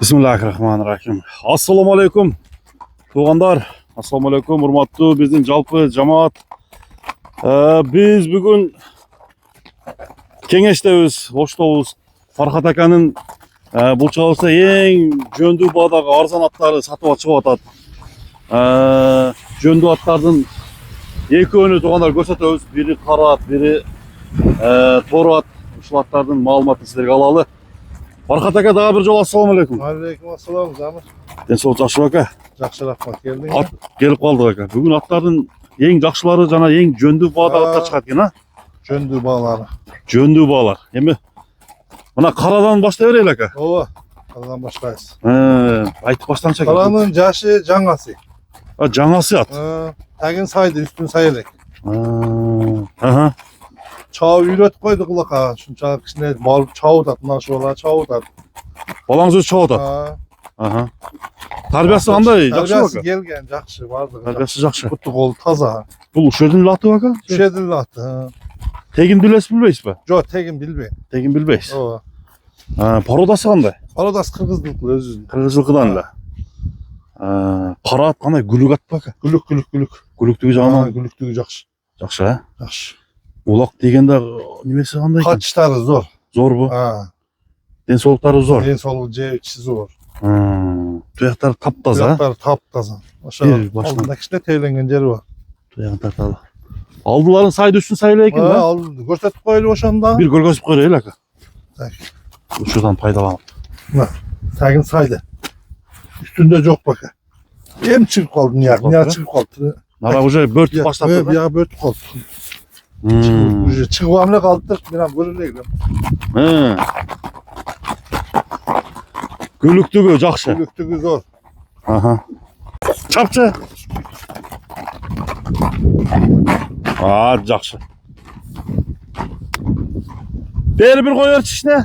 Bismillahirrahmanirrahim. Assalamu alaikum. Tuğanlar. Assalamu alaikum. Hurmatlı bizim жалпы cemaat. Biz bugün Kengeç'teyiz, Oş'tayız. Farhat Akan'ın bu çalışsa en jöndu bağdaki arzan atları satıp çıkıp atat. Jöndu atlardan iki önü tuğanlar gösteririz. Biri kara at, biri toru at. Şu atlardan malumatını sizlerge alalı. Farhat Aka daha bir jol assalamu alaikum. Aleyküm assalam Zamir. Densoğuk жақсы aka. Жақсы рахмат келдің. At gelip kaldık aka. Bugün atların en жақсылары жана en жөндүү bağda atlar çıkat eкен ha. Жөндүү балары. Жөндүү bağlar. Эми мына карадан баштай берели aka. Ооба. Қаладан баштайбыз. Айтып баштаңчы aka. Қаланың жашы жаңасы. Жаңасы ат. Тагин сайды, үстүн сай элек. Аха. Чау үйрөтүп койдук улака. Шунчалык кичине барып чабытат, мына ушул бала чабытат. Балаңыз өзү чабып атат. Аха. Тарбиясы кандай? Жакшы Тарбиясы aka. келген, жакшы, бардыгы. Тарбиясы жакшы. Буту кол таза. Бул ушул жердин аты aka? Ушедил аты. Тегин билесиз билбейсизби? Жок, тегин билбейм. Тегин билбейсиз. Ооба. Породасы кандай? Пародас кыргыздыкы өзүнүн. Кыргыздыкыдан эле. Кара ат кандай? Күлүк атпы aka? Күлүк. Күлүктүгү жагынан Күлүктүгү жакшы. жакшы, а? Жакшы. Улак дегенде немеси кандай экен? Качтары зор. Зорбу? Денсаулыктары зор. Ден соолугу жебичи зор. Туяктары таптаза, а? Туяктары таптаза. Ошо алдында кичине тейлеңген жери бар. Туягын тарталы. Алдыларын сайды үстүн сайлай экен да? Алды. Көрсөтүп коелу ошондо. Бир көргөзүп коелу aka. Так. Ушудан пайдаланып. Мына тагин сайды. Үстүндө жок бака. Эми чыгып калды, мына чыгып калды. Нара уже бөртүп баштапты. Бияга бөртүп калды. Уже чыгып амле калдык, мен көрөлөгүм. Күлүктүгү жакшы. Күлүктүгү зор. Аха. Чапчы. Жакшы. Бери бир кой берчи ичине.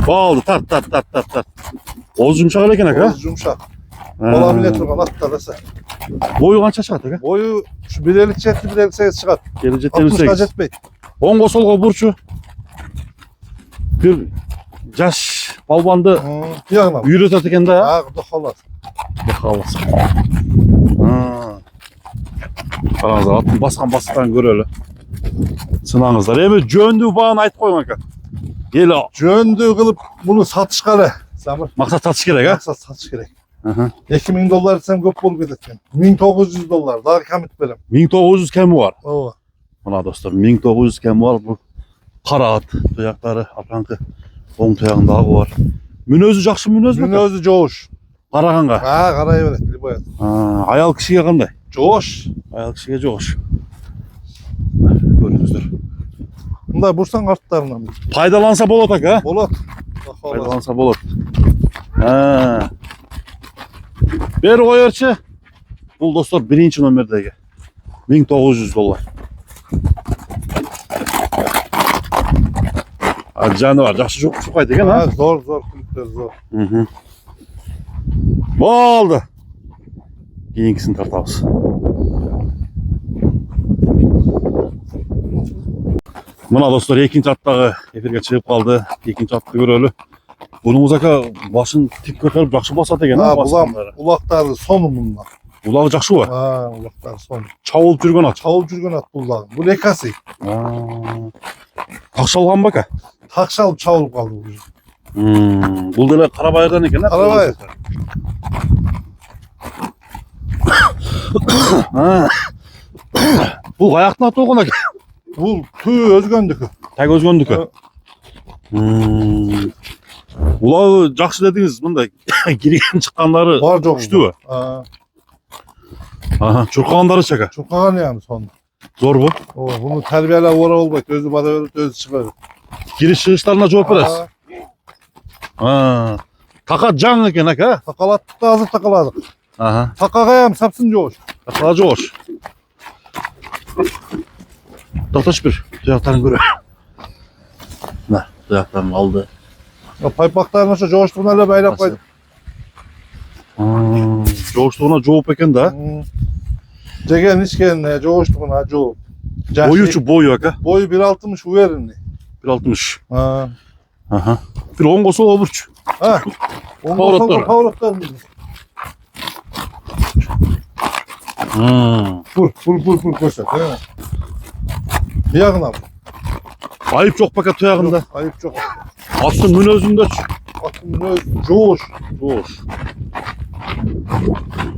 Болду, тарт. Оозу жумшак экен aka. Оозу жумшак. Бала биле турган аттар эсе. Бою канча чыгат aka? Бою ушу 1.57 1.58 чыгат. 1.58. жетпейт. Оңго солго бурчу. Бир жаш балбанды Бияна. үйрөтөт экен да. Кудай калат. Халас. Караңыздар, аттын баскан көрөлү. Сынаңыздар. Эми жөндүү бааны айтып коюң aka. Эл Жөндүү кылып муну сатышка эле. Замир. максат сатыш керек, а? Максат сатыш керек. $2000 десем көп болуп кетет экен. $1900 дагы камит берем. 1900 кеми бар. Ооба. Мына достор, 1900 кеми бар. Бул кара ат, туяктары апаңкы. Оң туягындагы бар. Мүнөзү жакшы мүнөзбү? Мүнөзү жоош. Караганга. Карай берет, любой. Аял кишиге кандай? Жоош. Аял кишиге жоош. Көрүңүздөр. Мындай бурсаң арттарынан. Пайдаланса болот aka, а? Болот. Пайдаланса болот. Бери коерчи. Бул достор биринчи номердеги. $1900. Жаныбар жакшы чукайт экен, а? Зор, күлүктөр зор. Болду. Кийинкисин тартабыз. Мына достор, экинчи аттагы эфирге чыгып калды. Экинчи атты көрөлү. Бунуңуз aka башын тик көтөрүп жакшы басат экен, а? Улактары сону мунда. Улагы жакшыбы? Улактары сону. Чабылып жүргөн ат. Чабылып жүргөн ат булдагы. Бул экасы. Такшалганбы aka? Такшалып чабылып калды. Бул деле Карабайырдан экен, а? Карабайыр. Бул каяктын аты болгон aka? Бул түү өзгөндүкү. Так өзгөндүкү. Улагы жакшы дедиңиз, мындай кирген чыккандары бар жок. күчтүүбү? Чуркагандарычы aka? Чуркаган эми сону. Зорбу? Ооба, буну тарбиялап ора болбойт, өзү бара берет, өзү чыга берет. Кириш чыгыштарына жооп бересиз. Така жаң экен aka? Такалаттык да азыр такаладык. Такага эми сапсын жоош. Такага жоош. Токтош бир, туяктарын көрө. Мына, туяктарын алды. Пайпактарын ошо жооштугуна эле байлап койдук. Жооштугуна жооп экен да. Жеген ичкен жооштугуна жооп. Boyu aka. Boyu 1.60 uverini. 1.60. Ha. Aha. Bir 10 kosol oburç. Ha. Kavratlar. Kavratlar mı? Vur koşar. Değil mi? Diyağına mı? Ayıp çok baka tuyağında. Yok, ayıp çok. Aslında münözünde. Atın coğuş. Doğuş.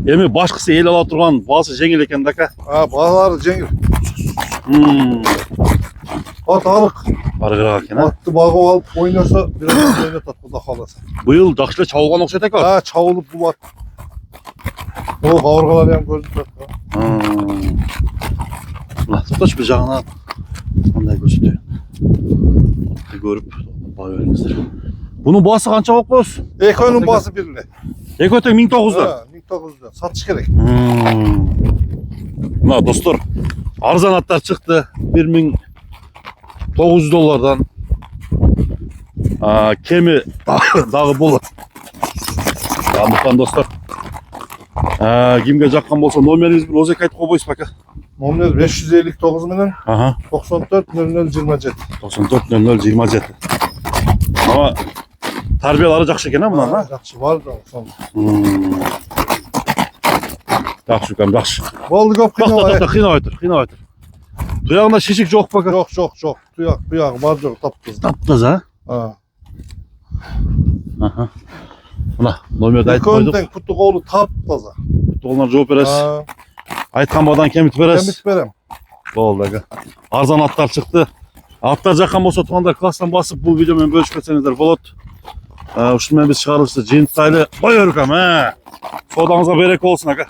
Emi başkası el ala turgan bası jengil eken daka. Ha, bağları Cengiz. At alık. Arıgırak eken ha. Attı bağı alıp oynarsa biraz oynatat bu da kalırsa. Bu yıl dakşile çavulgan okşat eka. Ha, çavulup bu at. O kavurgalar yan gözü tut. Tutaş bir jağına. Onday gösteriyor. Görüp bağırınızdır. Bunun bası kança okuz? Eko'nun bası birine. Ekotek 1900'da. Ha, 1900'da. Satış gerek. Buna dostlar, arzan atlar çıktı. 1900 dolardan. Kemi dağı bolu. Yandıktan dostlar. Kimge jakkan bolsa nomeriniz bir ozek ayt koyboyuz baka. Nomer 559 milyon Aha. 94 00 27. 94 00 27. Ama tarbiyaları jakşı eken ha bunlar ha. Yaxşı var da son. Jakşı kam jakşı. Boldu köp kıyma. Kıyna aytır. Tuyağında şişik jok baka. Çok. Tuyak var yok taptız. Taptız ha. Ha. Aha. Buna nomerde ayt koyduk. Eko'nun putlu oğlu taptaza. Onlar jop beres. Ha. Aytkanbadan kemit beres. Kemik verem. Oldu aga. Arzan atlar çıktı. Atlar jakkan bolsa tuğanlar klastan basıp bu videomen bölüşüp ketsenizler bolot. Uşundan biz çıkarılışta jint saylı koyuyoruz ama. Sodanıza berek olsun aga.